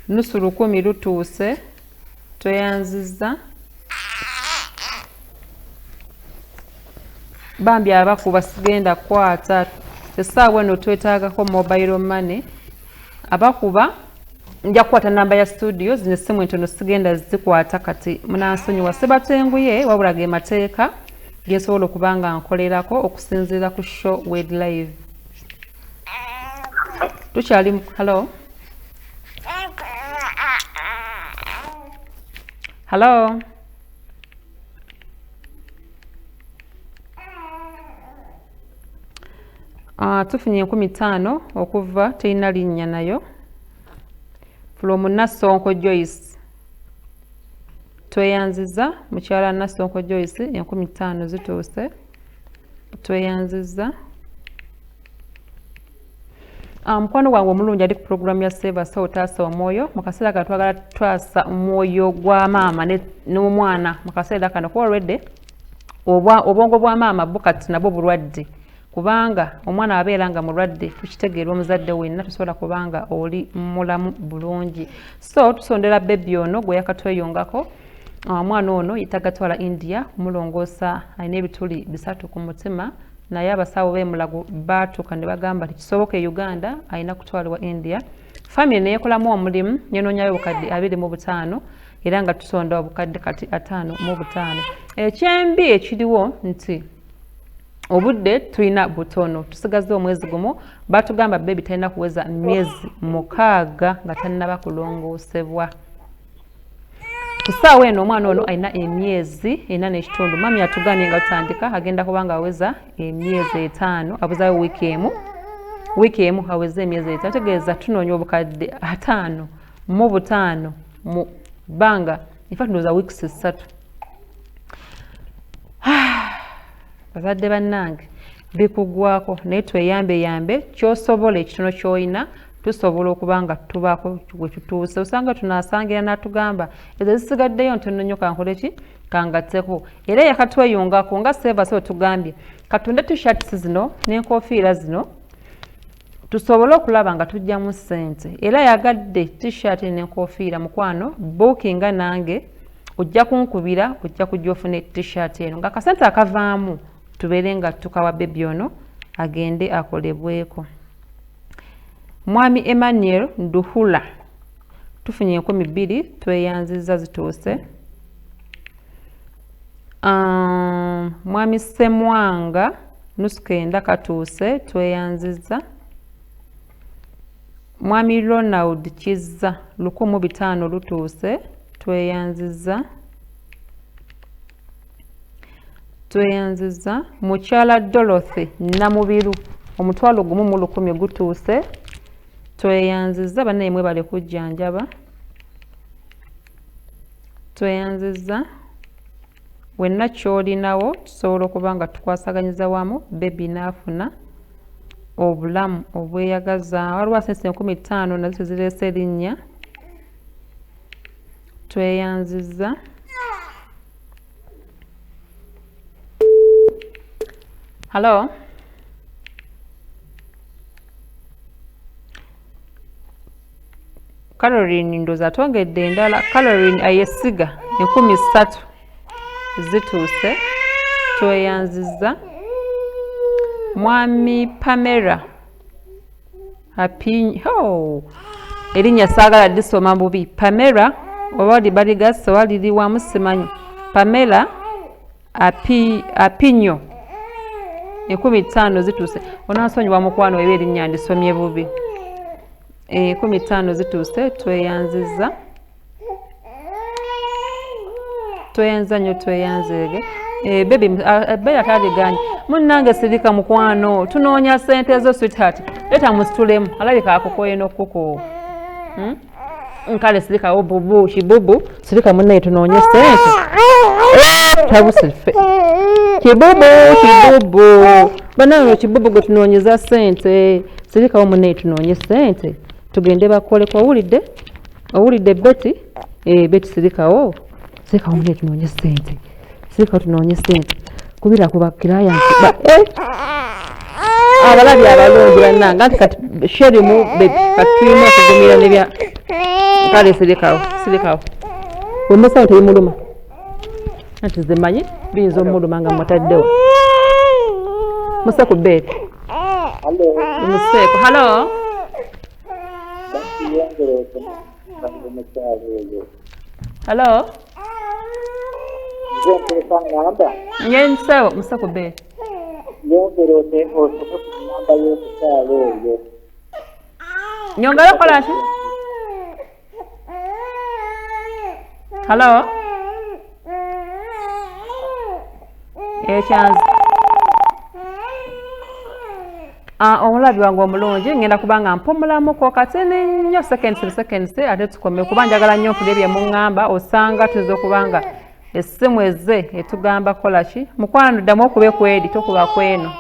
nusu 100 lutuuse tweyanziza Bambi abakuba sigenda kwata essaawa eno twetaagako mobile money abakuba nja kukwata namba ya studio zino essimu entono sigenda zikwata kati munansonyiwa sebatenguye wabula ge mateeka gensobola okuba nga nkolerako okusinziira ku show Wed Live tukyali hello tufunye 15 okuva terina linnya nayo from Nasonko Joyce tweyanziza mukyala Nasonko Joyce 15 zituuse tweyanziza mukwano gwange omulungi ali ku programu ya Save a Soul taasa omwoyo mu kaseera kano twagala twasa omwoyo gwa maama n'omwana mu kaseera kano kuba olwedde obwongo bwa maama bukati nabwo bulwadde kubanga omwana abeera nga mulwadde tukitegeera omuzadde wenna tusobola kubanga oli mulamu bulungi so tusondera bebi ono gwe yakatweyongako omwana ono yetagatwala India kumulongoosa alina ebituli 3 ku mutima naye abasawo b'emulago baatuuka ne bagamba tekisoboka e Uganda alina kutwalibwa India family neyekolamu omulimu nenoonyayo obukadde 25 era nga tusonda obukadde kati 55 ekyembi ekiriwo nti obudde tulina butono tusigaze omwezi gumu batugamba bebi talina kuweza myezi 6 nga tanaba kulongoosebwa kusaawa eno omwana ono alina emyezi 4.5 mami atugambye nga tutandika agenda kubanga aweza emyezi 5 abuzaayo wiiki emu aweze emyezi 5 ategeeza tunoonya obukadde 5 mu butaano mu bbanga infact ndowooza weeks 3. Bazadde bannange bikugwako naye tweyambe kyosobola ekitono ky'olina tusobola okuba nga tubaako we tutuuse. Osanga tunaasangira n'atugamba ezo zisigaddeyo ntono nnyo kankole ki kangatteko era yakatweyungako nga Sevas tugambye katunde t-shirts zino n'enkofiira zino tusobole okulaba nga tujjamu ssente era yagadde t-shirt n'enkofiira mukwano bookinga nange ojja kunkubira ojja kujja ofune t-shirt eno nga kasente akavaamu tubeere nga tukawa bebi ono agende akolebweko. Mwami Emmanuel Nduhula tufunye 2,000 tweyanziza zituuse. Mwami Semwanga nuskenda katuuse tweyanziza. Mwami Ronald Kizza 1,500 lutuuse tweyanziza. Mukyala Dorothy Namubiru 1,110 gutuuse tweyanziza. Banne mwe bale kujjanjaba tweyanziza. Wenna kyolinawo tusobola okuba nga tukwasaganyiza wamu bebi naafuna obulamu obweyagaza. Waliwo asensi 15,000 nazo zireese erinnya tweyanziza. Hello. Caroline ndoza atongedde endala. Caroline ayesiga 3,000 zituuse tweyanziza. Mwami Pamela erinnya saagala disoma bubi. Pamela oba libaligasa oba liriwamu simanyi. Pamela Apinyo 15,000 zituuse. Onaasonyiwa mukwano eba erinnya ndisomye bubi. 15,000 zituuse tweyanziza. Tweyanza nnyo tweyanzeege. Bebi ataliganye munnange sirika mukwano tunoonya ssente ezo sweetheart leta musitulemu alabika akokoye n'okkuko. Nkale sirikawo bubu kibubu sirika munnaye tunoonye ssente tabusife kibubu banaano kibubu gwe tunoonyeza ssente sirikawo munnaye tunoonye ssente tugende bakole owulidde Beti Beti sirikawo munnaye tunoonye ssente sirikawo tunoonye ssente kubira ku bakirayanti abalabi abalungi bannanga nti kati sherimu kati tulina okugumira nebya kale sirikawo wemusawo tebimuluma anti zimanyi biyinza omuluma nga mutaddewo museku beeti museku. Halo. Halo. Nyensewo museku beeti. Nyongera kola ki? Halo. Ekyanzi. Omulabi wange omulungi ngenda kubanga mpumulamuko katini nnyo seconds ate tukome kuba njagala nnyo okuli ebye muŋŋamba osanga tuza okubanga essimu eze etugamba kola ki mukwano ddamu okube kwedi tokuba kweno.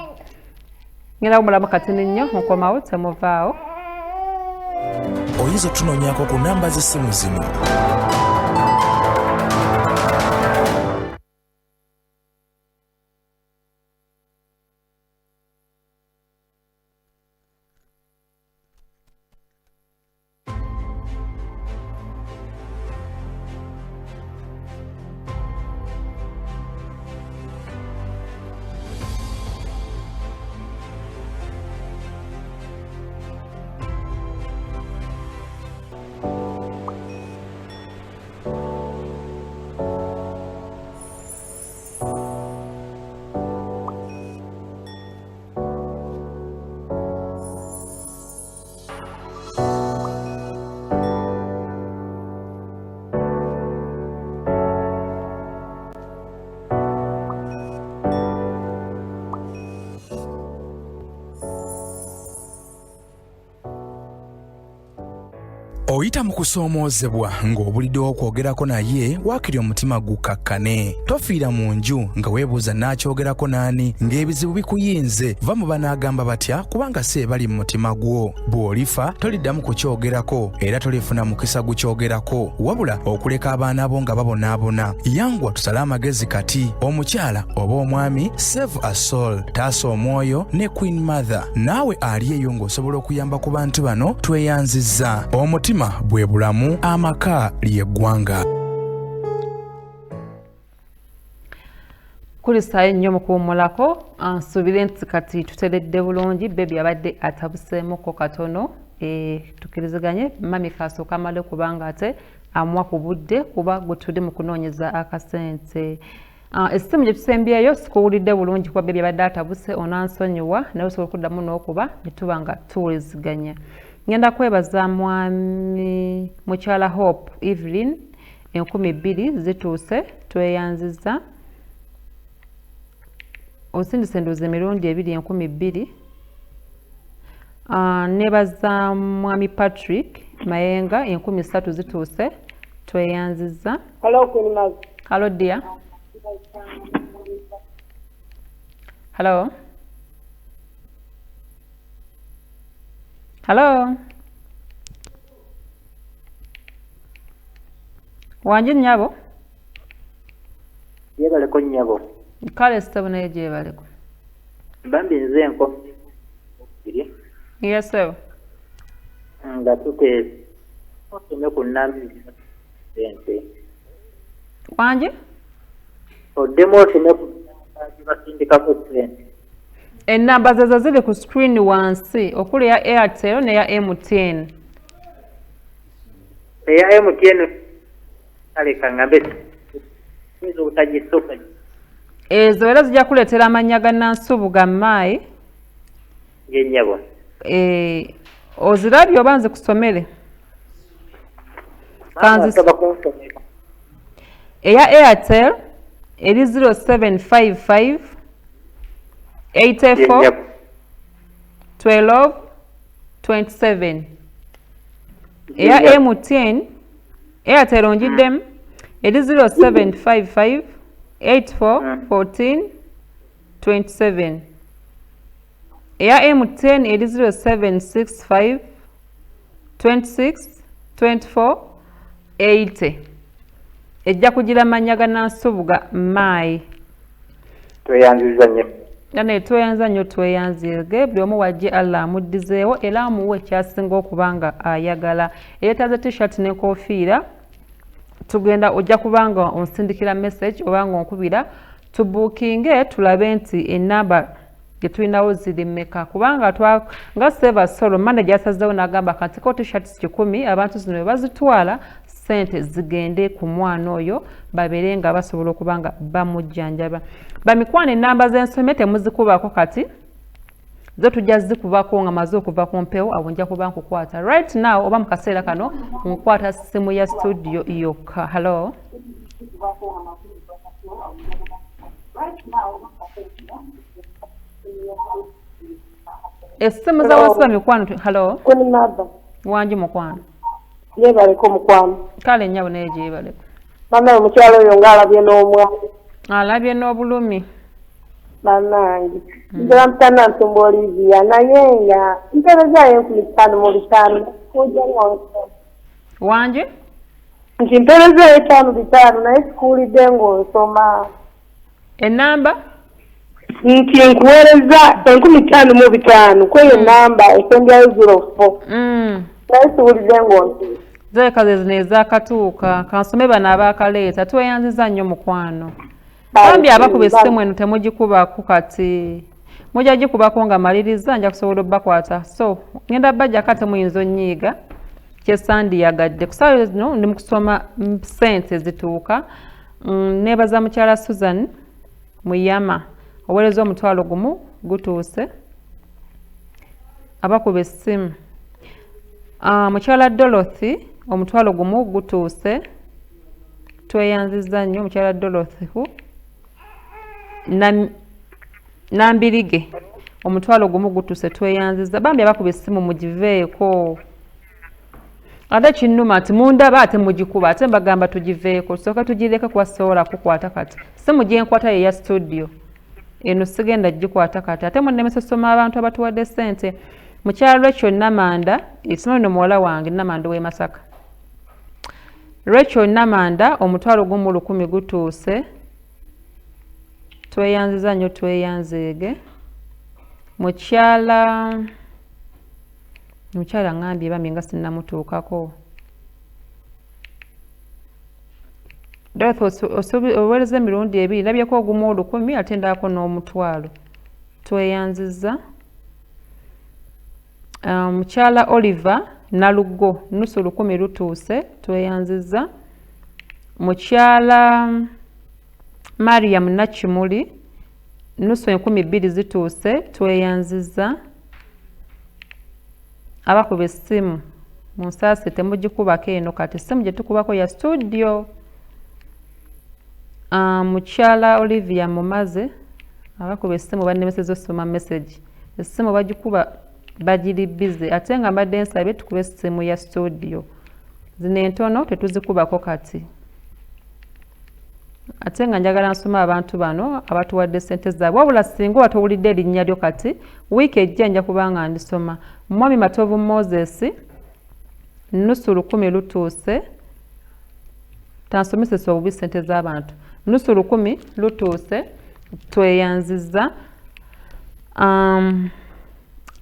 Ngenda kumulamu katini nnyo nkomawo temuvaawo. Oyinza otunoonyako ku namba z'essimu zino. bw'oyita mu kusoomoozebwa ng'obuliddewo okwogerako naye waakiri omutima gukakkane. Tofiira mu nju nga weebuuza n'akyogerako n'ani ng'ebizibu bikuyinze. Va mu banaagamba batya kubanga si ebali mu mutima gwo. Bw'olifa toliddamu kukyogerako era tolifuna mukisa gukyogerako wabula okuleka abaana bo nga babonaabona. Yangwa tusale amagezi kati. Omukyala oba omwami save a soul, taasa omwoyo ne Queen Mother. Naawe ali eyo ng'osobola okuyamba ku bantu bano tweyanzizza. Omutima bwe bulamu, amaka ly'eggwanga. Kulisayo nnyo mu kuwummulako, nsuubire nti kati tuteredde bulungi. Bebi abadde atabuseemuko katono. Tukiriziganye mami kasooka amale kubanga ate amuwa ku budde kuba gwe tuli mu kunoonyeza akasente. Essimu gye tusembyeyo sikuwulidde bulungi kuba bebi abadde atabuse, onansonyiwa naye osobola okuddamu n'okuba ne tuba nga tuwuliziganya. Ngenda kwebaza mwami mukyala Hope Evelyn 2000 zituuse tweyanziza. Osindise nduuze emirundi 2000. Nebaza mwami Patrick Mayenga 3000 zituuse tweyanziza. Hello Queen Mother. Hello dear. Hello. Hello. Wanji nnyabo? Yebaleko nnyabo. Kale sitabu naye gyebaleko. Bambi nze enko. Yes sir. Nga tuke osome ku nami sente. Wanji? Oddemu osome ku nami basindikako sente. Ennamba zezo ziri ku screen wansi okuli ya Airtel ne ya MTN. Eya MTN aleka ngambe ezo utagisoka. Ezo era zijja kuleetera amannya ga Nansubuga Mai. Yennyabo. Ozirabye oba nze kusomere? Eya Airtel eri 0755 84 12 27. Eya MTN Airtel ongiddemu eri 0755 84 14 27. Eya MTN eri 0765 26 24 80. Ejja kugira amannya ga Nansubuga Mai. Tweyanziza nnyo. Nane tweyanza nnyo tweyanzirge buli omu wajje Allah amuddizeewo era amuwe ekyasinga okubanga ayagala. Eyeetaaze t-shirt n'enkofiira tugenda ojja kubanga onsindikira message obanga onkubira tubuukinge tulabe nti ennamba gye tulinawo ziri mmeka kubanga nga Seva Solo manager yasazeewo n'agamba kati ko t-shirts 10 abantu zino bwe bazitwala sente zigende ku mwana oyo babeere nga basobola okubanga bamujjanjaba. Bamikwano ennamba z'ensome temuzikubaako kati zo tujja zikubako nga maze okuva ku mpewo abo nja kuba nkukwata right now oba mu kaseera kano nkwata simu ya studio yokka. Hello. Essimu za wasiba mikwano. Hello. Queen Mother. Wanji mukwano. Yebaleko mukwano. Kale nnyabo naye gyebaleko. Mama omukyalo oyo ng'alabye n'omwana. Alabye n'obulumi. Bannange. Njala mutana nsumba Olivia naye nga mperezayo 5,500 kujja ng'onsoma. Wanji? Nti mperezayo 5,500 naye sikuwulidde ng'onsoma. Ennamba? Nti nkuweereza 5,500 kweyo ennamba esembyayo 04. Naye siwulidde ng'onsoma. Zeeka ze zino ez'akatuuka kansome bano abaakaleeta tweyanziza nnyo mukwano. Bambi abakuba essimu eno temugikubaako kati mujja gikubako nga maliriza nja kusobola obbakwata. So ngenda bajjaka temuyinza onnyiiga kyesandiyagadde kusaawa zino ndi mu kusoma sente zituuka. Neebaza mukyala Susan Muyama obuweereza omutwalo gumu gutuuse abakuba essimu. Mukyala Dorothy omutwalo gumu gutuuse tweyanziza nnyo mukyala Dorothy Nambirige omutwalo gumu gutuuse tweyanziza. Bambi abakuba essimu mugiveeko. ate kinnuma ati mundaba ate mugikuba ate mbagamba tugiveeko tusooka tugireka kubasobola kukwata kati simu gyenkwata ye ya studio eno sigenda gikwata kati ate munnemesa osoma abantu abatuwadde ssente mukyalo ekyo Namanda ekino no muwala wange Namanda w'e Masaka Rachel Namanda omutwalo gumu 1000 gutuuse tweyanziza nnyo tweyanzeege mukyala ngambye bambi nga sinnamutuukako oweereza emirundi ebiri labyeko ogumu 1000 ate ndako n'omutwalo tweyanziza mukyala Oliver Nalugo nusu 1000 lutuuse tweyanziza mukyala Mariam Nakimuli nusu 2000 zituuse tweyanziza abakuba essimu munsaasi temugikubako eno kati essimu gye tukubako ya studio mukyala Olivia Mumaze abakuba essimu bannemeseza osoma message essimu bagikuba bagiri busy ate nga mbadde nsabye tukube essimu ya studio zino entono tetuzikubako kati ate nga njagala nsoma abantu bano abatuwadde ssente zaabwe wabula singa oba towulidde erinnya lyo kati wiiki ejja nja kubanga ndisoma Mwami Matovu Moses nusu 1000 lutuuse tansomesesa obubi ssente z'abantu nusu 1000 lutuuse tweyanziza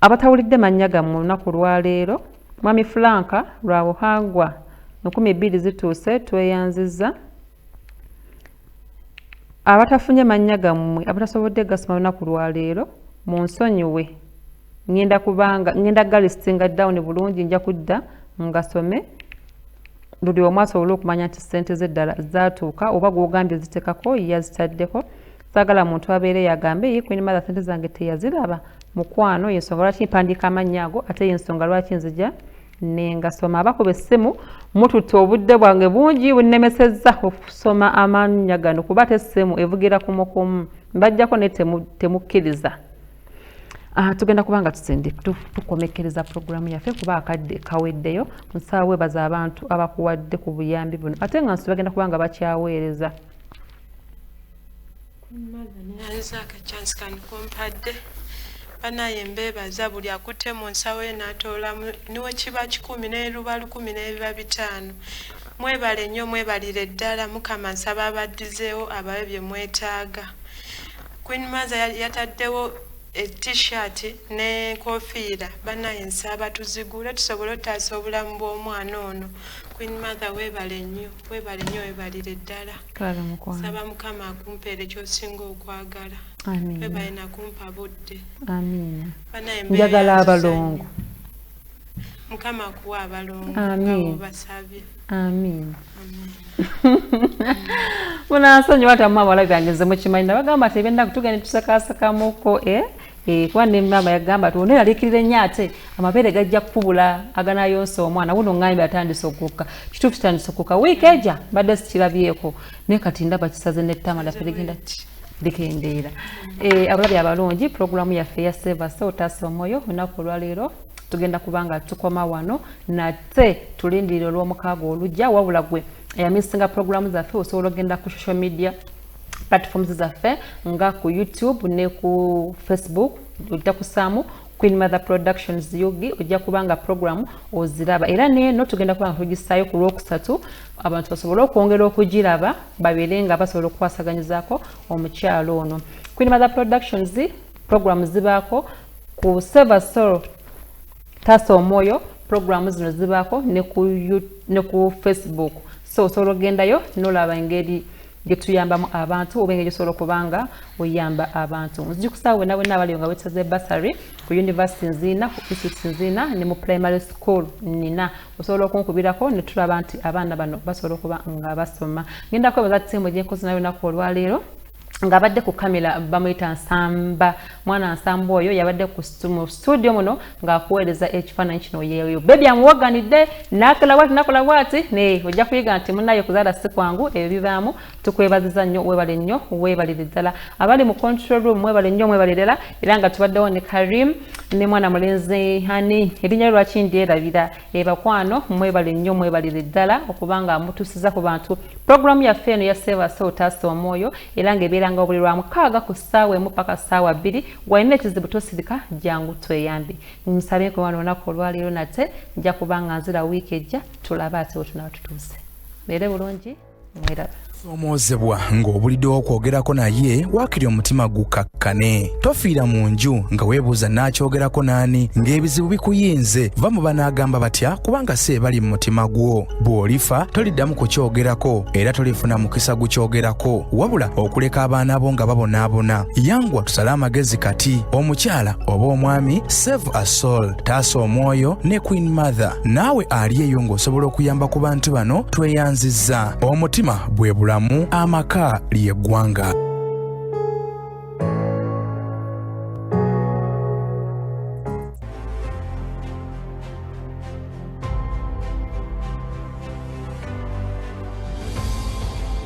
abatawulidde mannya gammwe olunaku lwaleero Mwami Franka Lwabuhangwa 2000 zituuse tweyanziza abatafunye mannya gammwe abatasobodde gasoma olunaku lwaleero munsonyiwe ngenda galistinga down bulungi nja kudda ngasome buli omu asobole okumanya nti ssente z'eddala zaatuuka oba gw'ogambye zitekako yazitaddeko saagala muntu abeere yagambe ye Queen Mother ssente zange teyaziraba mukwano yensonga lwaki mpandiika amannya ago ate yensonga lwaki nzija nengasoma abakuba essimu mututte obudde bwange bungi bunnemesezza okusoma amannya gano kuba ate essimu evugira kumukumu mbajjako ne temukkiriza tugenda kubanga tukomekereza programu yaffe kuba akadde kaweddeyo nsaba webaza abantu abakuwadde ku buyambi buno ate nga nsi bagenda kubanga bakyaweereza banaye mbeebaza buli akutte mu nsawo ye n'atoolamu niwe kiba 10 n'eruba 10 n'ebiba 5 mwebale nnyo mwebalire ddala Mukama nsaba abaddizeewo abawe bye mwetaaga Queen Mother yataddewo t-shirt ne kofiira banaye nsaba tuzigule tusobole otaasa obulamu bw'omwana ono Queen Mother weebale nnyo weebalire ddala nsaba Mukama akumpeere ky'osinga okwagala weebale nakumpa budde njagala abalongo Mukama akuwa abalongo nga basabye munansonyiwa tamu abawala byange nze mukimanyi bagamba nti ebyendaku tugende tusakaasakamuko kuba ne maama yagamba toneralikirira ennyo ate amabeere gajja kukubula aganayonsa omwana wuno ŋŋambye atandise okukka kituufu kitandise okukka wiiki ejja mbadde sikirabyeko naye kati ndaba kisaze n'ettama laffe ligenda likendeera abalabi abalungi puroguramu yaffe ya sevasa otaasa omwoyo olunaku olwaleero tugenda kubanga tukoma wano nate tulindirira olw'omukaaga olujja wabula gwe eyamisinga puroguramu zaffe osobola ogenda ku social media platforms zaffe nga ku YouTube ne ku Facebook ojja kusaamu Queen Mother Productions Yugi ojja kubanga program oziraba era neno tugenda kubanga tugisaayo ku Lwokusatu abantu basobola okwongera okugiraba babeerenga basobola okwasaganyizaako omukyalo ono. Queen Mother Productions program zibaako ku Save Soul Taasa Omwoyo program zino zibaako ne ku Facebook so osobola ogendayo nolaba engeri getuyambamu abantu obenge gisobola kubanga oyamba abantu nzikusaawe nawe nabali nga wetaze basari ku university nzina ku institute nzina ne mu primary school nina osobola okunkubirako ne tulaba nti abaana bano basobola kuba nga basoma ngenda kwebaza timu gyenkozi nawe nako olwaleero ngabadde ku kamera bamuyita Nsamba mwana Nsamba oyo yabadde ku studio muno ng'akuweereza ekifaananyi kino yeeyo bebi amuwaganidde nakola bwati ne ojja kuyiga nti munnaye kuzaala si kwangu ebyo bibaamu tukwebaziza nnyo webale nnyo webalire ddala abali mu control room mwebale nnyo mwebalirera era nga tubaddewo ne Karim ne mwana mulenzi hani erinnya lwaki ndyerabira bakwano mwebale nnyo mwebalire ddala okubanga mutusiza ku bantu programu yaffe eno ya Save Us Otaasa Omwoyo era ng'ebeeranga buli lwa 6 ku ssaawa 1 paka ssaawa 2 walina ekizibu tosirika jangu tweyambe nsabe ko wano olunaku olwaleero nate nja kubanga nzira wiiki ejja tulaba ate otunaba tutuuse beere bulungi mwerabe omwozebwa ng'obuliddewo okwogerako naye waakiri omutima gukakkane tofiira mu nju nga weebuuza n'akyogerako n'ani ng'ebizibu bikuyinze va mu banaagamba batya kubanga si ebali mu mutima gwo bw'olifa toliddamu kukyogerako era tolifuna mukisa gukyogerako wabula okuleka abaana bo nga babonaabona yangwa tusale amagezi kati omukyala oba omwami Save a Soul Taasa Omwoyo ne Queen Mother naawe ali eyo ng'osobola okuyamba ku bantu bano tweyanzizza omutima bwe bulamu amaka ly'eggwanga.